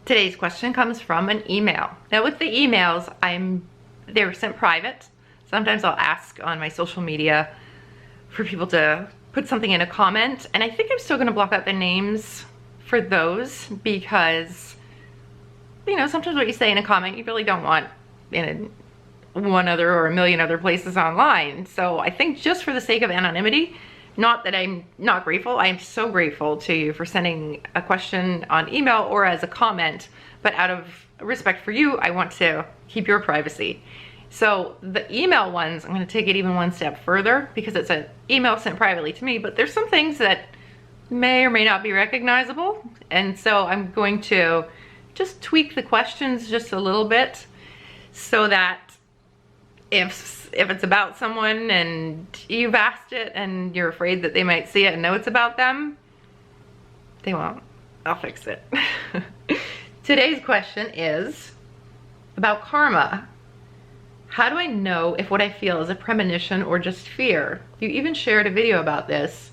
Today's question comes from an email. Now with the emails, they were sent private. Sometimes I'll ask on my social media for people to put something in a comment, and I think I'm still gonna block out the names for those because, you know, sometimes what you say in a comment you really don't want in one other or a million other places online. So I think just for the sake of anonymity, not that I'm not grateful, I am so grateful to you for sending a question on email or as a comment, but out of respect for you, I want to keep your privacy. So the email ones, I'm gonna take it even one step further because it's an email sent privately to me, but there's some things that may or may not be recognizable. And so I'm going to just tweak the questions just a little bit so that if it's about someone and you've asked it and you're afraid that they might see it and know it's about them, they won't. I'll fix it. Today's question is about karma. How do I know if what I feel is a premonition or just fear? You even shared a video about this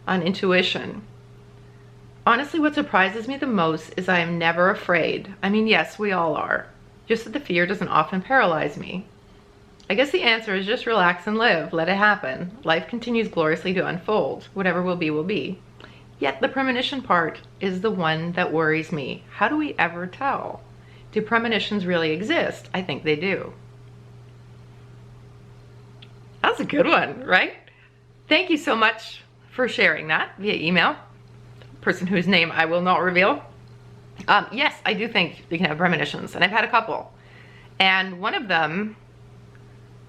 on intuition. Honestly, what surprises me the most is I am never afraid. I mean, yes, we all are. Just that the fear doesn't often paralyze me. I guess the answer is just relax and live. Let it happen. Life continues gloriously to unfold. Whatever will be, will be. Yet the premonition part is the one that worries me. How do we ever tell? Do premonitions really exist? I think they do. That's a good one, right? Thank you so much for sharing that via email. Person whose name I will not reveal. Yes, I do think you can have premonitions, and I've had a couple. And one of them,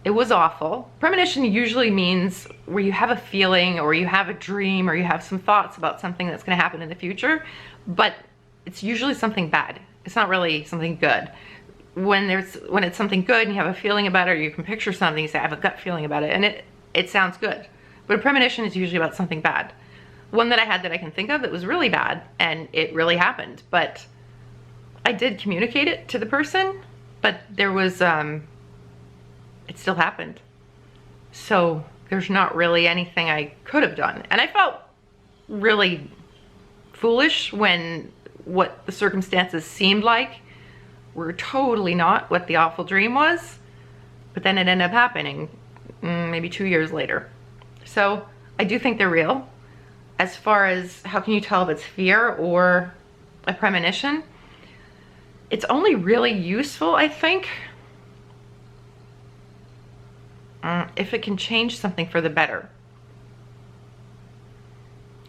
it was awful. Premonition usually means where you have a feeling or you have a dream or you have some thoughts about something that's gonna happen in the future, but it's usually something bad. It's not really something good. When it's something good and you have a feeling about it or you can picture something, you say, I have a gut feeling about it, and it sounds good. But a premonition is usually about something bad. One that I had that I can think of that was really bad and it really happened, but I did communicate it to the person, but there was, it still happened. So there's not really anything I could have done. And I felt really foolish when what the circumstances seemed like were totally not what the awful dream was, but then it ended up happening maybe 2 years later. So I do think they're real. As far as how can you tell if it's fear or a premonition, it's only really useful, I think, if it can change something for the better.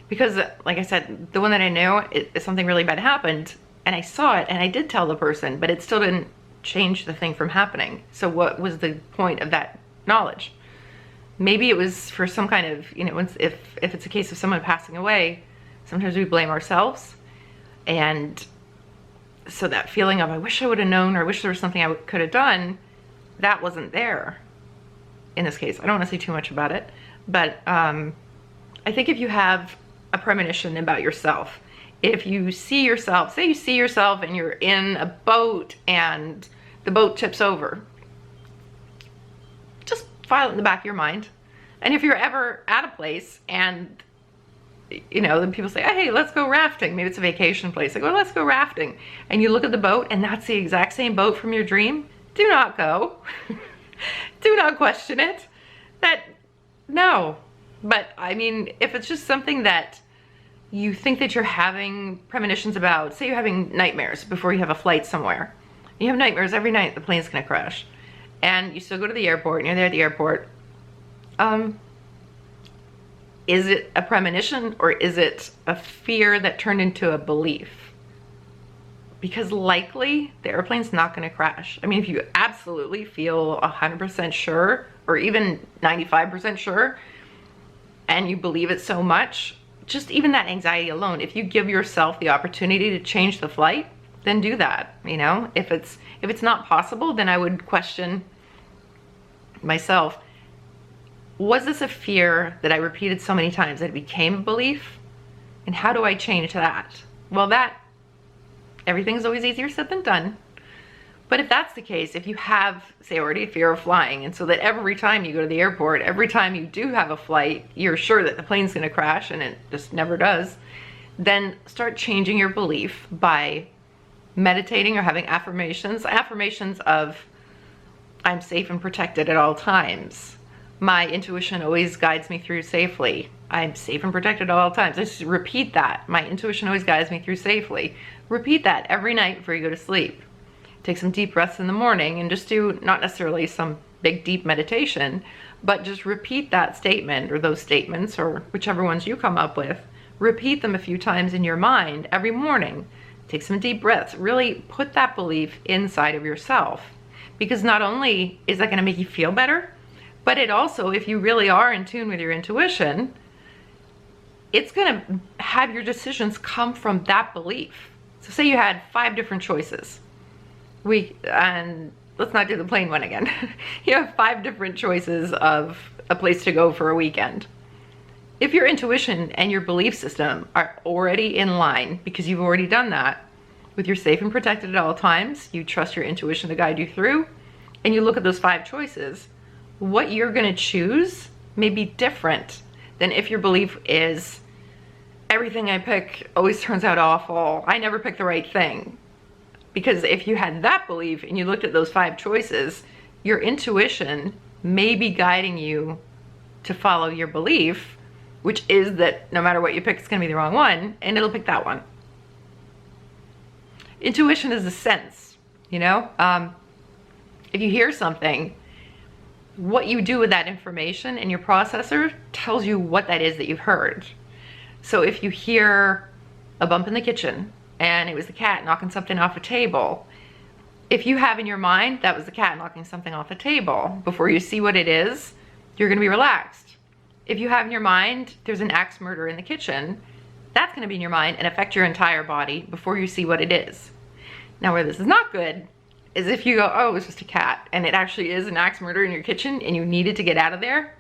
Because like I said, the one that I knew, something really bad happened and I saw it and I did tell the person, but it still didn't change the thing from happening. So what was the point of that knowledge? Maybe it was for some kind of, you know, if it's a case of someone passing away, sometimes we blame ourselves. And so that feeling of, I wish I would have known, or I wish there was something I could have done, that wasn't there in this case. I don't want to say too much about it, but I think if you have a premonition about yourself, if you see yourself, say you see yourself and you're in a boat and the boat tips over, just file it in the back of your mind. And if you're ever at a place and, you know, then people say, hey, let's go rafting. Maybe it's a vacation place. They go, let's go rafting. And you look at the boat and that's the exact same boat from your dream. Do not go. Do not question it. No. But I mean, if it's just something that you think that you're having premonitions about, say you're having nightmares before you have a flight somewhere. You have nightmares every night the plane's gonna crash. And you still go to the airport and you're there at the airport. Is it a premonition or is it a fear that turned into a belief? Because likely the airplane's not gonna crash. I mean, if you absolutely feel 100% sure or even 95% sure and you believe it so much, just even that anxiety alone, if you give yourself the opportunity to change the flight, then do that, you know? If it's not possible, then I would question myself, was this a fear that I repeated so many times that it became a belief? And how do I change that? Well, everything's always easier said than done. But if that's the case, if you have, say, already a fear of flying, and so that every time you go to the airport, every time you do have a flight, you're sure that the plane's gonna crash and it just never does, then start changing your belief by meditating or having affirmations of I'm safe and protected at all times. My intuition always guides me through safely. I'm safe and protected at all times. Just repeat that. My intuition always guides me through safely. Repeat that every night before you go to sleep. Take some deep breaths in the morning and just do not necessarily some big deep meditation, but just repeat that statement or those statements or whichever ones you come up with. Repeat them a few times in your mind every morning. Take some deep breaths. Really put that belief inside of yourself, because not only is that going to make you feel better, but it also, if you really are in tune with your intuition, it's going to have your decisions come from that belief. So say you had 5 different choices. And let's not do the plain one again. You have 5 different choices of a place to go for a weekend. If your intuition and your belief system are already in line, because you've already done that, with you're safe and protected at all times, you trust your intuition to guide you through, and you look at those 5 choices, what you're going to choose may be different than if your belief is everything I pick always turns out awful, I never pick the right thing. Because if you had that belief and you looked at those 5 choices, your intuition may be guiding you to follow your belief, which is that no matter what you pick, it's going to be the wrong one, and it'll pick that one. Intuition is a sense, you know? If you hear something, what you do with that information in your processor tells you what that is that you've heard. So if you hear a bump in the kitchen and it was the cat knocking something off a table, if you have in your mind that was the cat knocking something off a table, before you see what it is, you're going to be relaxed. If you have in your mind there's an axe murder in the kitchen, that's going to be in your mind and affect your entire body before you see what it is. Now, where this is not good is if you go, oh, it was just a cat, and it actually is an axe murder in your kitchen and you needed to get out of there,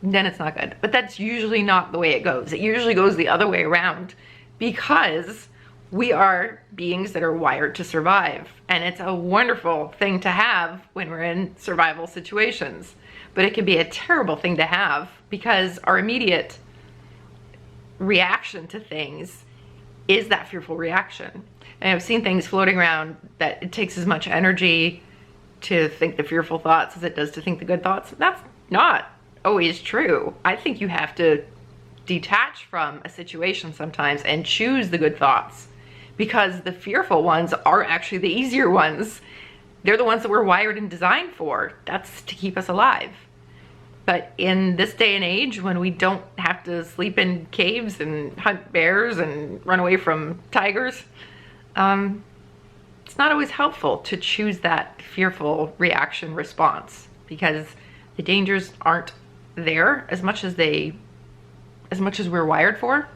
then it's not good. But that's usually not the way it goes. It usually goes the other way around, because we are beings that are wired to survive, and it's a wonderful thing to have when we're in survival situations. But it can be a terrible thing to have, because our immediate reaction to things is that fearful reaction. And I've seen things floating around that it takes as much energy to think the fearful thoughts as it does to think the good thoughts. That's not always true. I think you have to detach from a situation sometimes and choose the good thoughts, because the fearful ones are actually the easier ones. They're the ones that we're wired and designed for. That's to keep us alive. But in this day and age, when we don't have to sleep in caves and hunt bears and run away from tigers, it's not always helpful to choose that fearful reaction response, because the dangers aren't there as much as we're wired for.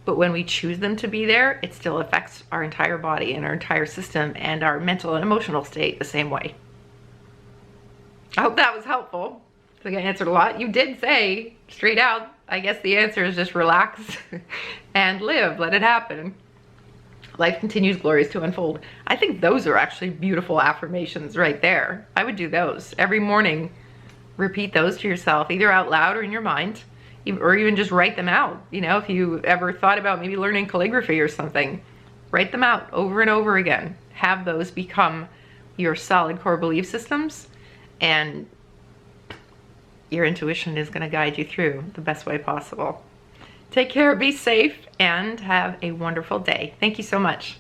But when we choose them to be there, it still affects our entire body and our entire system and our mental and emotional state the same way. I hope that was helpful. I think I answered a lot. You did say straight out, I guess the answer is just relax and live, let it happen. Life continues glorious to unfold. I think those are actually beautiful affirmations right there. I would do those every morning. Repeat those to yourself, either out loud or in your mind, or even just write them out. You know, if you ever thought about maybe learning calligraphy or something, write them out over and over again. Have those become your solid core belief systems, and your intuition is going to guide you through the best way possible. Take care, be safe, and have a wonderful day. Thank you so much.